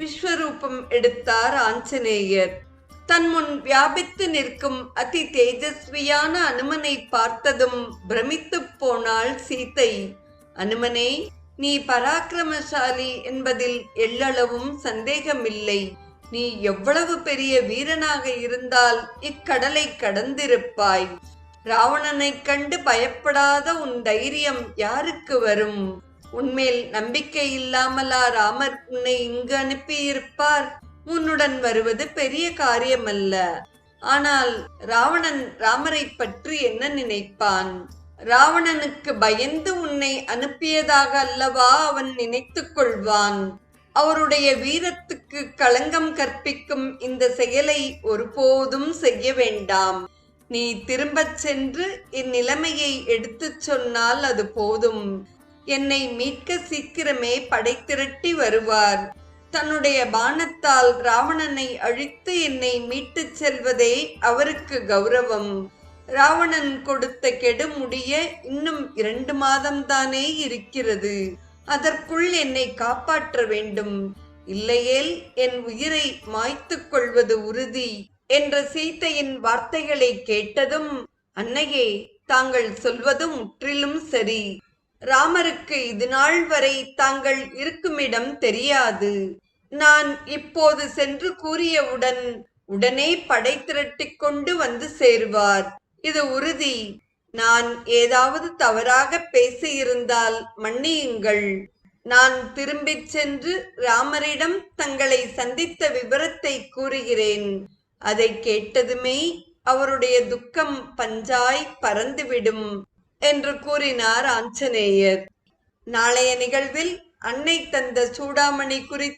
விஸ்வரூபம் எடுத்தார் ஆஞ்சநேயர். தன் முன் வியாபித்து நிற்கும் அதி தேஜஸ்வியான அனுமனை பார்த்ததும் பிரமித்துப் போனாள் சீதை. அனுமனே, நீ பராக்கிரமசாலி என்பதில் எள்ளளவும் சந்தேகமில்லை. நீ எவ்வளவு பெரிய வீரனாக இருந்தால் இக்கடலை கடந்திருப்பாய். ராவணனைக் கண்டு பயப்படாத உன் தைரியம் யாருக்கு வரும்? உன்மேல் நம்பிக்கை இல்லாமலா ராமர் உன்னை இங்கு அனுப்பியிருப்பார்? உன்னுடன் வருவது பெரிய காரியமல்ல. ஆனால் ராவணன் ராமரை பற்றி என்ன நினைப்பான்? ராவணனுக்கு பயந்து உன்னை அனுப்பியதாக அல்லவா அவன் நினைத்துக் கொள்வான். அவருடைய வீரத்துக்கு களங்கம் கற்பிக்கும் இந்த செயலை ஒருபோதும் செய்ய வேண்டாம். நீ திரும்பச் சென்று இந்நிலைமையை எடுத்துச் சொன்னால் அது போதும். என்னை மீட்க சீக்கிரமே படை திரட்டி வருவார். தன்னுடைய பாணத்தால் ராவணனை அழித்து என்னை மீட்டுச் செல்வதே அவருக்கு கௌரவம். ராவணன் கொடுத்த கெடு முடிய இன்னும் 2 மாதம்தானே இருக்கிறது. அதற்குள் என்னை காப்பாற்ற வேண்டும். இல்லையேல் என் உயிரை மாய்த்துக் கொள்வது உறுதி என்ற சீதையின் வார்த்தைகளை கேட்டதும், அன்னையே, தாங்கள் சொல்வது முற்றிலும் சரி. ராமருக்கு இது நாள் வரை தாங்கள் இருக்குமிடம் தெரியாது. நான் இப்போது சென்று கூறியவுடன் உடனே படை திரட்டிக் கொண்டு வந்து சேருவார். இது உறுதி. நான் ஏதாவது தவறாக பேசியிருந்தால் மன்னியுங்கள். நான் திரும்பிச் சென்று ராமரிடம் தங்களை சந்தித்த விவரத்தை கூறுகிறேன். அதை கேட்டதுமே அவருடைய துக்கம் பஞ்சாய் பறந்துவிடும் என்று கூறினார் ஆஞ்சநேயர். நாளைய நிகழ்வில் அன்னை தந்த சூடாமணி குறித்து